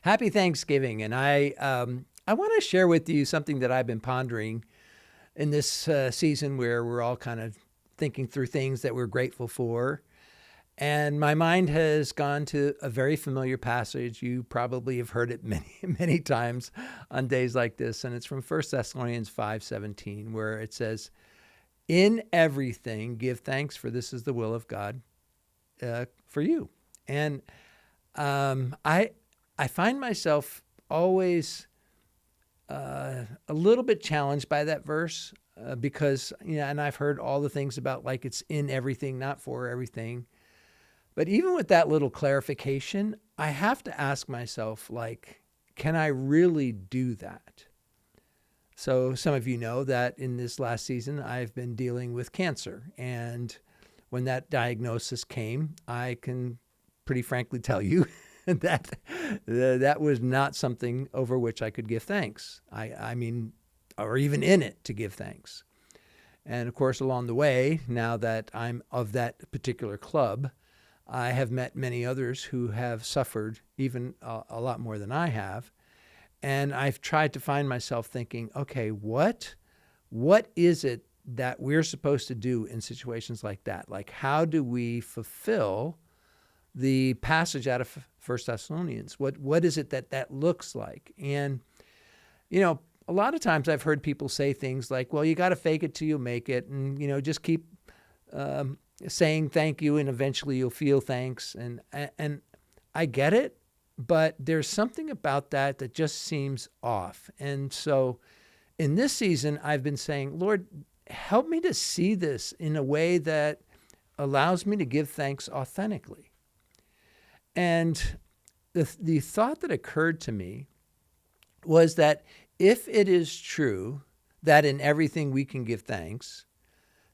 Happy Thanksgiving. And I want to share with you something that I've been pondering in this season where we're all kind of thinking through things that we're grateful for. And my mind has gone to a very familiar passage. You probably have heard it many, many times on days like this. And it's from 1 Thessalonians 5:17, where it says, "In everything give thanks, for this is the will of God for you." And I find myself always a little bit challenged by that verse because, and I've heard all the things about like it's in everything, not for everything. But even with that little clarification, I have to ask myself, like, can I really do that? So some of you know that in this last season, I've been dealing with cancer. And when that diagnosis came, I can pretty frankly tell you that was not something over which I could give thanks. I mean, or even in it to give thanks. And of course, along the way, now that I'm of that particular club, I have met many others who have suffered even a lot more than I have. And I've tried to find myself thinking, okay, what is it that we're supposed to do in situations like that? Like, how do we fulfill the passage out of 1 Thessalonians? What is it that looks like? And, a lot of times I've heard people say things like, well, you got to fake it till you make it. And, just keep saying thank you and eventually you'll feel thanks. And I get it, but there's something about that just seems off. And so in this season, I've been saying, Lord, help me to see this in a way that allows me to give thanks authentically. And the thought that occurred to me was that if it is true that in everything we can give thanks,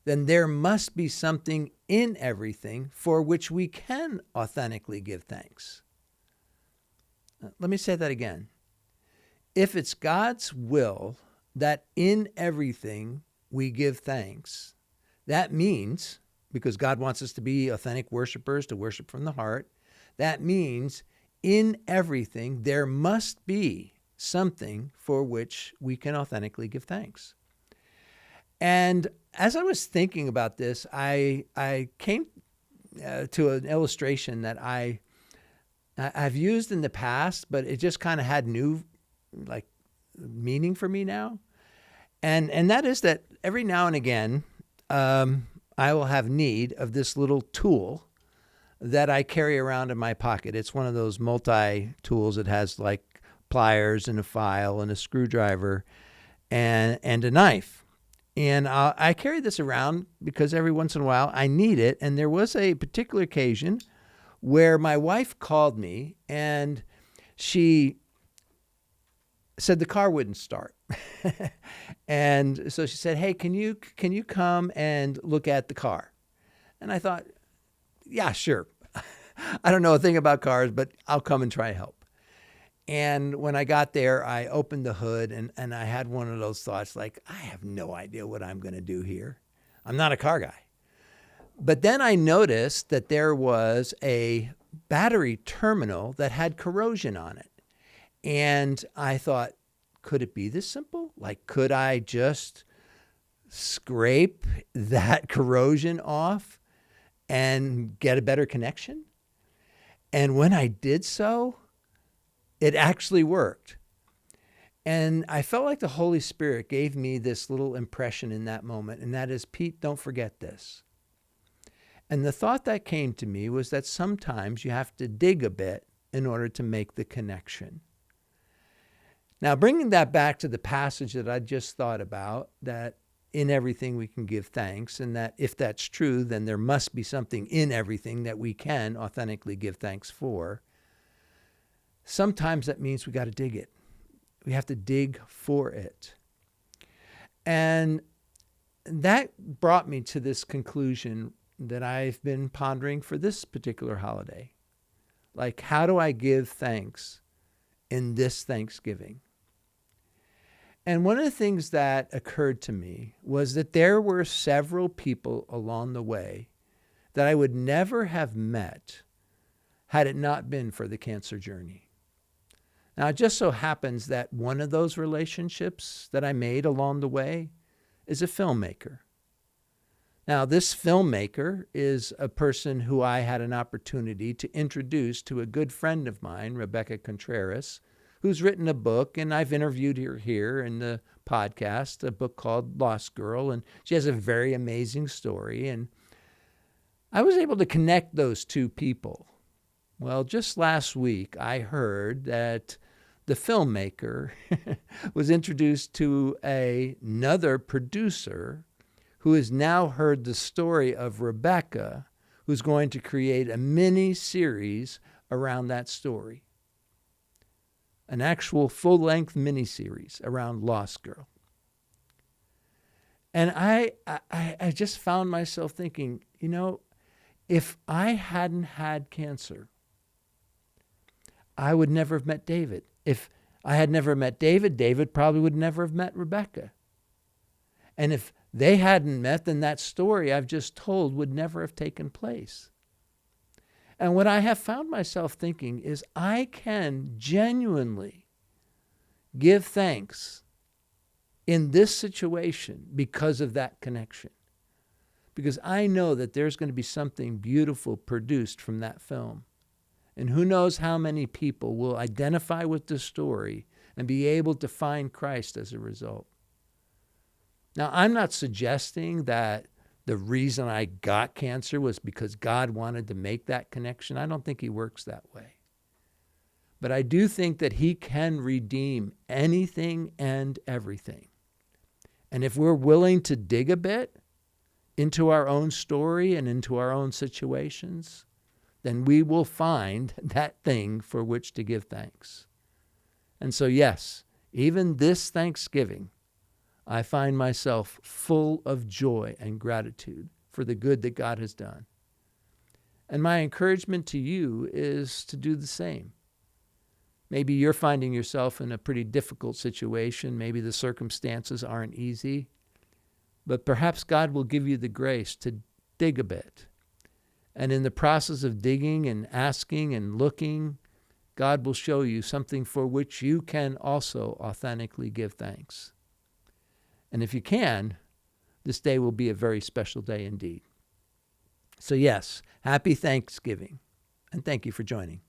then there must be something in everything for which we can authentically give thanks. Let me say that again. If it's God's will that in everything we give thanks, that means, because God wants us to be authentic worshipers, to worship from the heart, that means in everything there must be something for which we can authentically give thanks. And as I was thinking about this, I came to an illustration that I've used in the past, but it just kind of had new meaning for me now. And that is that every now and again, I will have need of this little tool that I carry around in my pocket. It's one of those multi-tools that has like pliers and a file and a screwdriver and a knife. And I carry this around because every once in a while I need it. And there was a particular occasion where my wife called me and she said the car wouldn't start. And so she said, hey, can you come and look at the car? And I thought, yeah, sure. I don't know a thing about cars, but I'll come and try to help. And when I got there, I opened the hood and I had one of those thoughts like, I have no idea what I'm going to do here. I'm not a car guy. But then I noticed that there was a battery terminal that had corrosion on it. And I thought, could it be this simple? Like, could I just scrape that corrosion off and get a better connection? And when I did so, it actually worked. And I felt like the Holy Spirit gave me this little impression in that moment, and that is, Pete, don't forget this. And the thought that came to me was that sometimes you have to dig a bit in order to make the connection. Now, bringing that back to the passage that I just thought about, that in everything we can give thanks, and that if that's true, then there must be something in everything that we can authentically give thanks for. Sometimes that means we got to dig it. We have to dig for it. And that brought me to this conclusion that I've been pondering for this particular holiday. Like, how do I give thanks in this Thanksgiving? And one of the things that occurred to me was that there were several people along the way that I would never have met had it not been for the cancer journey. Now, it just so happens that one of those relationships that I made along the way is a filmmaker. Now, this filmmaker is a person who I had an opportunity to introduce to a good friend of mine, Rebecca Contreras, who's written a book, and I've interviewed her here in the podcast, a book called Lost Girl, and she has a very amazing story. And I was able to connect those two people. Well, just last week, I heard that the filmmaker was introduced to another producer who has now heard the story of Rebecca, who's going to create a mini-series around that story. An actual full-length mini-series around Lost Girl. And I just found myself thinking, if I hadn't had cancer, I would never have met David. If I had never met David, David probably would never have met Rebecca. And if they hadn't met, then that story I've just told would never have taken place. And what I have found myself thinking is I can genuinely give thanks in this situation because of that connection. Because I know that there's going to be something beautiful produced from that film. And who knows how many people will identify with the story and be able to find Christ as a result. Now, I'm not suggesting that the reason I got cancer was because God wanted to make that connection. I don't think he works that way. But I do think that he can redeem anything and everything. And if we're willing to dig a bit into our own story and into our own situations, then we will find that thing for which to give thanks. And so, yes, even this Thanksgiving, I find myself full of joy and gratitude for the good that God has done. And my encouragement to you is to do the same. Maybe you're finding yourself in a pretty difficult situation. Maybe the circumstances aren't easy. But perhaps God will give you the grace to dig a bit. And in the process of digging and asking and looking, God will show you something for which you can also authentically give thanks. And if you can, this day will be a very special day indeed. So yes, happy Thanksgiving, and thank you for joining.